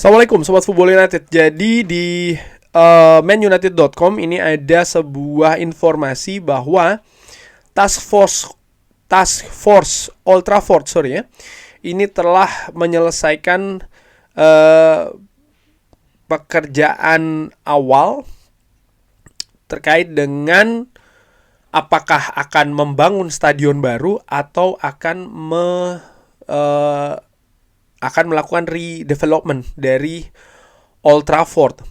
Assalamualaikum Sobat Football United. Jadi di manunited.com ini ada sebuah informasi bahwa Task Force Old Trafford ini telah menyelesaikan pekerjaan awal terkait dengan apakah akan membangun stadion baru atau akan melakukan redevelopment dari Old Trafford.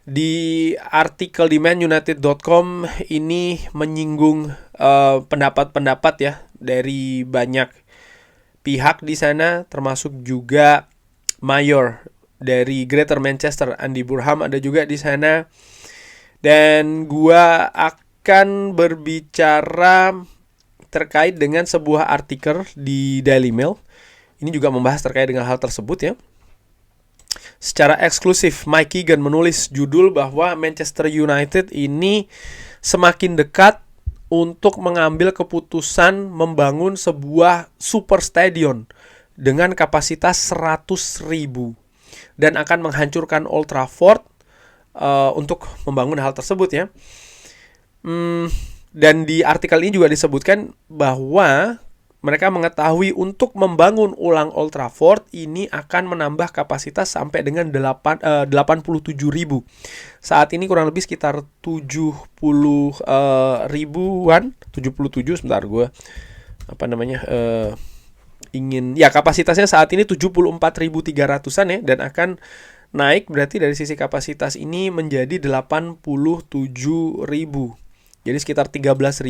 Di artikel di manunited.com ini menyinggung pendapat-pendapat ya dari banyak pihak di sana, termasuk juga mayor dari Greater Manchester, Andy Burham ada juga di sana. Dan gua akan berbicara terkait dengan sebuah artikel di Daily Mail. Ini juga membahas terkait dengan hal tersebut ya. Secara eksklusif, Mike Keegan menulis judul bahwa Manchester United ini semakin dekat untuk mengambil keputusan membangun sebuah super stadion dengan kapasitas 100.000 dan akan menghancurkan Old Trafford untuk membangun hal tersebut ya. Dan di artikel ini juga disebutkan bahwa mereka mengetahui untuk membangun ulang Old Trafford ini akan menambah kapasitas sampai dengan 87.000. Saat ini kurang lebih sekitar 70 ribuan, 77 sebentar gue kapasitasnya saat ini 74.300-an ya, dan akan naik berarti dari sisi kapasitas ini menjadi 87.000. Jadi sekitar 13.000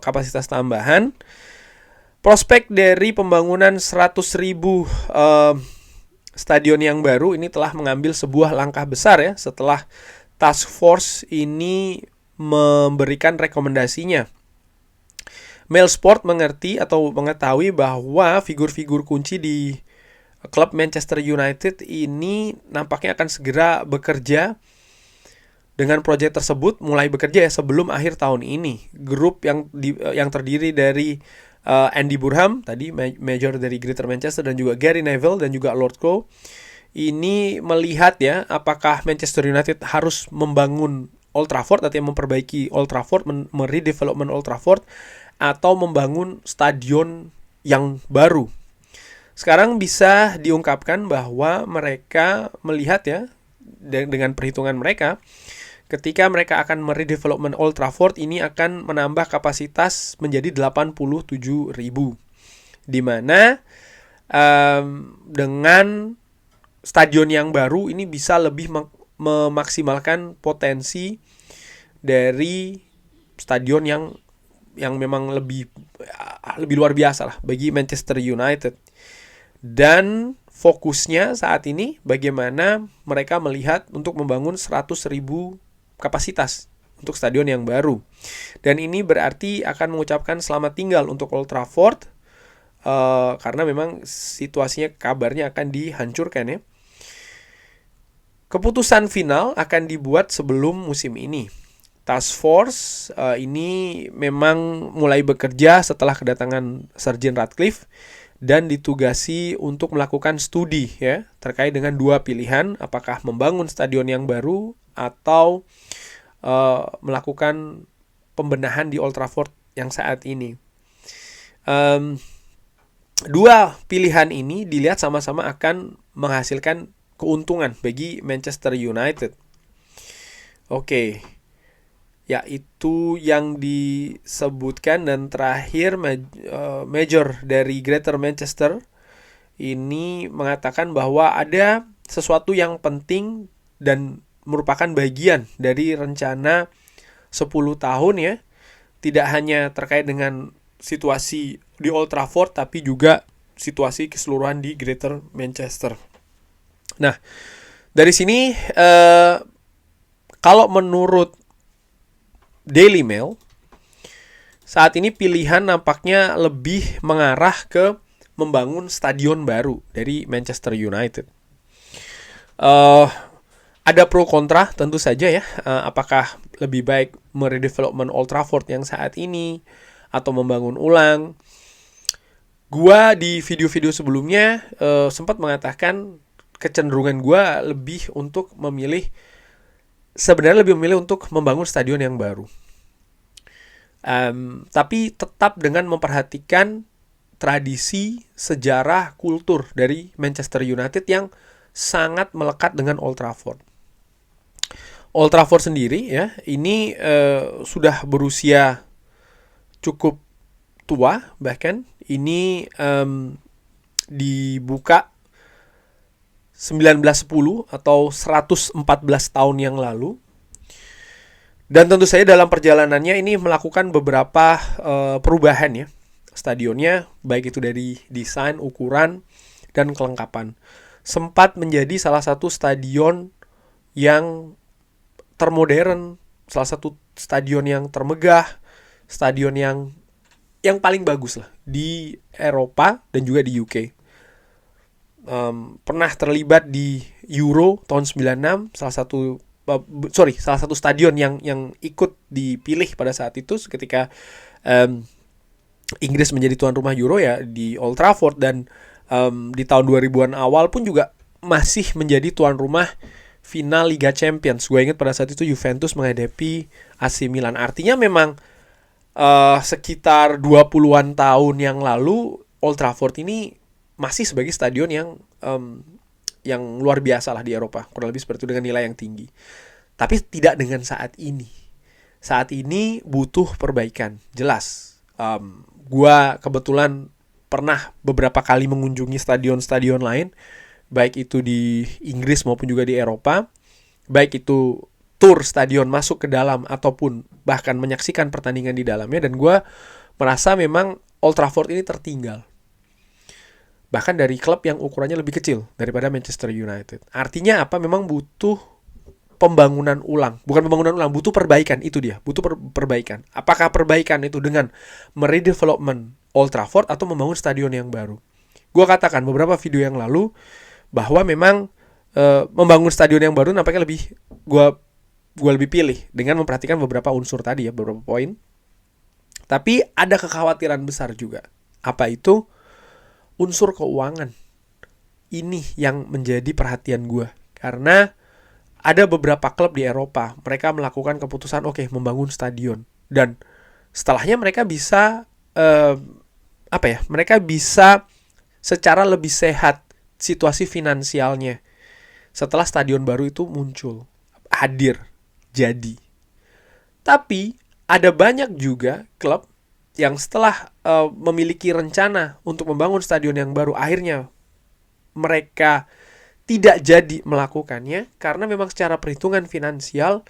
kapasitas tambahan. Prospek dari pembangunan 100.000 stadion yang baru ini telah mengambil sebuah langkah besar ya, setelah Task Force ini memberikan rekomendasinya. Mail Sport mengerti atau mengetahui bahwa figur-figur kunci di klub Manchester United ini nampaknya akan segera bekerja dengan proyek tersebut, mulai bekerja ya sebelum akhir tahun ini. Grup yang terdiri dari Andy Burham tadi, Major dari Greater Manchester, dan juga Gary Neville dan juga Lord Coe ini melihat ya apakah Manchester United harus membangun Old Trafford atau memperbaiki Old Trafford, meredevelopment Old Trafford, atau membangun stadion yang baru. Sekarang bisa diungkapkan bahwa mereka melihat ya dengan perhitungan mereka, ketika mereka akan meredevelopment Old Trafford ini akan menambah kapasitas menjadi 87.000. Di mana dengan stadion yang baru ini bisa lebih memaksimalkan potensi dari stadion yang memang lebih luar biasa lah bagi Manchester United. Dan fokusnya saat ini bagaimana mereka melihat untuk membangun 100.000 kapasitas untuk stadion yang baru. Dan ini berarti akan mengucapkan selamat tinggal untuk Old Trafford karena memang situasinya kabarnya akan dihancurkan ya. Keputusan final akan dibuat sebelum musim ini. Task Force ini memang mulai bekerja setelah kedatangan Sir Jim Ratcliffe dan ditugasi untuk melakukan studi ya terkait dengan dua pilihan, apakah membangun stadion yang baru atau melakukan pembenahan di Old Trafford yang saat ini. Dua pilihan ini dilihat sama-sama akan menghasilkan keuntungan bagi Manchester United. Oke. Ya, itu yang disebutkan. Dan terakhir Major dari Greater Manchester ini mengatakan bahwa ada sesuatu yang penting dan merupakan bagian dari rencana 10 tahun ya. Tidak hanya terkait dengan situasi di Old Trafford, tapi juga situasi keseluruhan di Greater Manchester. Nah, dari sini kalau menurut Daily Mail, saat ini pilihan nampaknya lebih mengarah ke membangun stadion baru dari Manchester United. Ada pro kontra tentu saja ya, apakah lebih baik meredevelopment Old Trafford yang saat ini atau membangun ulang. Gua di video-video sebelumnya sempat mengatakan kecenderungan gue sebenarnya lebih memilih untuk membangun stadion yang baru. Tapi tetap dengan memperhatikan tradisi, sejarah, kultur dari Manchester United yang sangat melekat dengan Old Trafford. Old Trafford sendiri ya, ini sudah berusia cukup tua, bahkan ini dibuka 1910 atau 114 tahun yang lalu. Dan tentu saja dalam perjalanannya ini melakukan beberapa perubahan ya. Stadionnya, baik itu dari desain, ukuran, dan kelengkapan. Sempat menjadi salah satu stadion yang termodern, salah satu stadion yang termegah, stadion yang paling bagus lah di Eropa dan juga di UK. Pernah terlibat di Euro tahun 96, salah satu stadion yang ikut dipilih pada saat itu ketika Inggris menjadi tuan rumah Euro ya di Old Trafford, dan di tahun 2000-an awal pun juga masih menjadi tuan rumah final Liga Champions. Gue ingat pada saat itu Juventus menghadapi AC Milan. Artinya memang sekitar 20-an tahun yang lalu Old Trafford ini masih sebagai stadion yang luar biasa lah di Eropa, kurang lebih seperti itu, dengan nilai yang tinggi. Tapi tidak dengan saat ini. Saat ini butuh perbaikan, jelas. Gua kebetulan pernah beberapa kali mengunjungi stadion-stadion lain, baik itu di Inggris maupun juga di Eropa, baik itu tur stadion masuk ke dalam ataupun bahkan menyaksikan pertandingan di dalamnya, dan gue merasa memang Old Trafford ini tertinggal. Bahkan dari klub yang ukurannya lebih kecil daripada Manchester United. Artinya apa? Memang butuh pembangunan ulang. Bukan pembangunan ulang, butuh perbaikan. Itu dia, butuh perbaikan. Apakah perbaikan itu dengan meredevelopment Old Trafford atau membangun stadion yang baru? Gue katakan beberapa video yang lalu bahwa memang membangun stadion yang baru nampaknya gue lebih pilih dengan memperhatikan beberapa unsur tadi ya, beberapa poin. Tapi ada kekhawatiran besar juga. Apa itu? Unsur keuangan. Ini yang menjadi perhatian gue. Karena ada beberapa klub di Eropa, mereka melakukan keputusan membangun stadion, dan setelahnya mereka bisa mereka bisa secara lebih sehat situasi finansialnya setelah stadion baru itu muncul, hadir, jadi. Tapi ada banyak juga klub yang setelah memiliki rencana untuk membangun stadion yang baru, akhirnya mereka tidak jadi melakukannya karena memang secara perhitungan finansial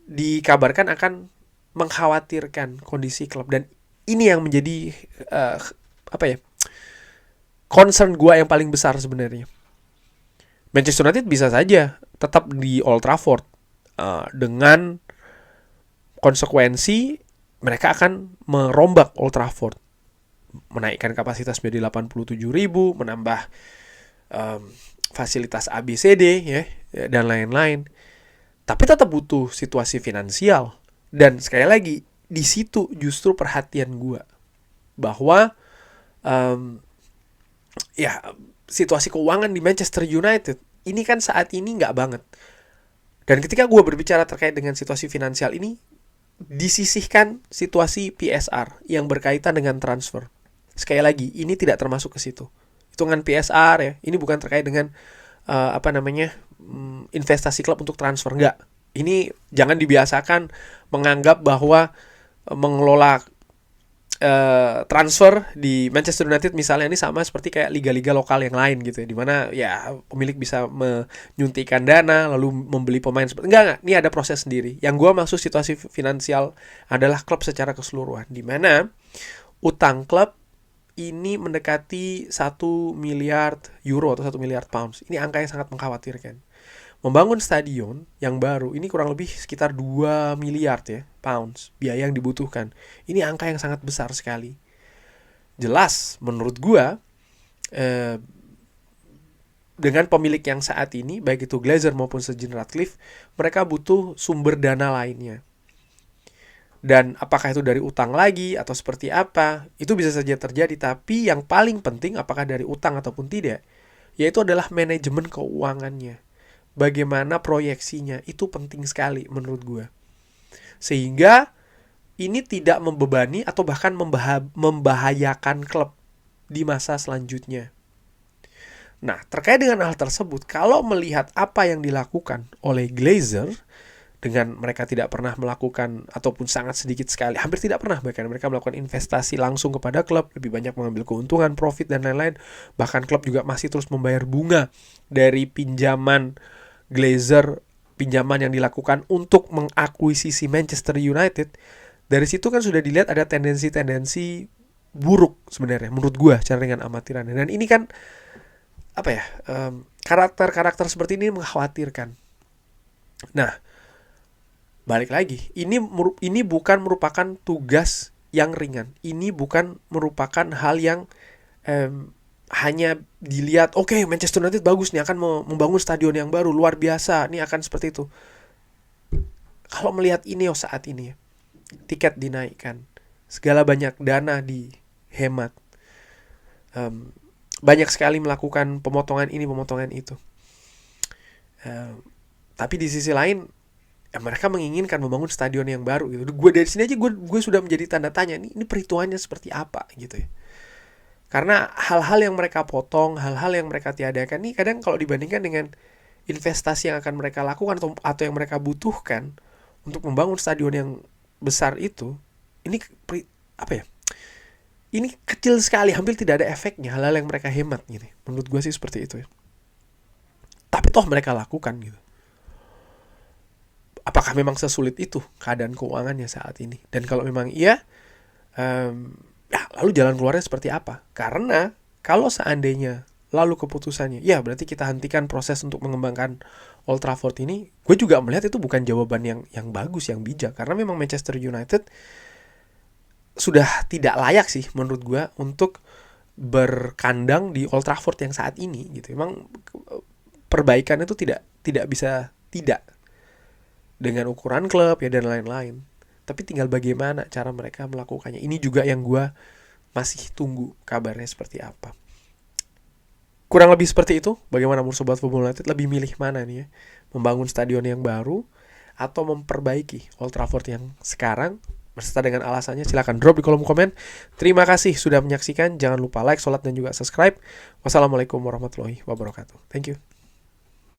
dikabarkan akan mengkhawatirkan kondisi klub. Dan ini yang menjadi concern gue yang paling besar sebenarnya. Manchester United bisa saja tetap di Old Trafford dengan konsekuensi mereka akan merombak Old Trafford, menaikkan kapasitas menjadi 87.000, menambah fasilitas ABCD ya dan lain-lain. Tapi tetap butuh situasi finansial. Dan sekali lagi, di situ justru perhatian gue bahwa situasi keuangan di Manchester United ini kan saat ini nggak banget. Dan ketika gue berbicara terkait dengan situasi finansial ini, disisihkan situasi PSR yang berkaitan dengan transfer. Sekali lagi, ini tidak termasuk ke situ. Hitungan PSR ya, ini bukan terkait dengan investasi klub untuk transfer, enggak. Ini jangan dibiasakan menganggap bahwa mengelola transfer di Manchester United misalnya ini sama seperti kayak liga-liga lokal yang lain gitu ya, dimana ya pemilik bisa menyuntikkan dana lalu membeli pemain. Enggak, ini ada proses sendiri. Yang gue maksud situasi finansial adalah klub secara keseluruhan, dimana utang klub ini mendekati 1 miliar euro atau 1 miliar pounds. Ini angka yang sangat mengkhawatirkan. Membangun stadion yang baru ini kurang lebih sekitar 2 miliar ya pounds biaya yang dibutuhkan. Ini angka yang sangat besar sekali. Jelas menurut gua dengan pemilik yang saat ini, baik itu Glazer maupun Sir Jim Ratcliffe, mereka butuh sumber dana lainnya. Dan apakah itu dari utang lagi atau seperti apa, itu bisa saja terjadi. Tapi yang paling penting, apakah dari utang ataupun tidak, yaitu adalah manajemen keuangannya. Bagaimana proyeksinya, itu penting sekali menurut gue. Sehingga ini tidak membebani atau bahkan membahayakan klub di masa selanjutnya. Nah, terkait dengan hal tersebut, kalau melihat apa yang dilakukan oleh Glazer, dengan mereka tidak pernah melakukan, ataupun sangat sedikit sekali, hampir tidak pernah bahkan mereka melakukan investasi langsung kepada klub, lebih banyak mengambil keuntungan, profit, dan lain-lain. Bahkan klub juga masih terus membayar bunga dari pinjaman Glazer, pinjaman yang dilakukan untuk mengakuisisi Manchester United. Dari situ kan sudah dilihat ada tendensi-tendensi buruk sebenarnya menurut gue cara dengan amatiran. Dan ini kan karakter-karakter seperti ini mengkhawatirkan. Nah, balik lagi, ini bukan merupakan tugas yang ringan. Ini bukan merupakan hal yang hanya dilihat, oke, Manchester United bagus nih, akan membangun stadion yang baru, luar biasa, nih akan seperti itu. Kalau melihat ini saat ini, tiket dinaikkan, segala banyak dana dihemat, banyak sekali melakukan pemotongan ini, pemotongan itu. Tapi di sisi lain, mereka menginginkan membangun stadion yang baru gitu. Gue dari sini aja gue sudah menjadi tanda tanya, ini perhitungannya seperti apa gitu ya. Karena hal-hal yang mereka potong, hal-hal yang mereka tiadakan ini kadang kalau dibandingkan dengan investasi yang akan mereka lakukan atau yang mereka butuhkan untuk membangun stadion yang besar itu, ini ini kecil sekali, hampir tidak ada efeknya hal-hal yang mereka hemat gitu. Menurut gue sih seperti itu ya. Tapi toh mereka lakukan gitu. Apakah memang sesulit itu keadaan keuangannya saat ini? Dan kalau memang iya, lalu jalan keluarnya seperti apa? Karena kalau seandainya lalu keputusannya, ya berarti kita hentikan proses untuk mengembangkan Old Trafford ini, gue juga melihat itu bukan jawaban yang bagus, yang bijak. Karena memang Manchester United sudah tidak layak sih menurut gue untuk berkandang di Old Trafford yang saat ini gitu. Memang perbaikan itu tidak bisa tidak dengan ukuran klub ya dan lain-lain. Tapi tinggal bagaimana cara mereka melakukannya. Ini juga yang gue masih tunggu kabarnya seperti apa. Kurang lebih seperti itu. Bagaimana menurut Sobat Football United, lebih milih mana nih ya? Membangun stadion yang baru atau memperbaiki Old Trafford yang sekarang? Berserta dengan alasannya silahkan drop di kolom komen. Terima kasih sudah menyaksikan. Jangan lupa like, sholat, dan juga subscribe. Wassalamualaikum warahmatullahi wabarakatuh. Thank you.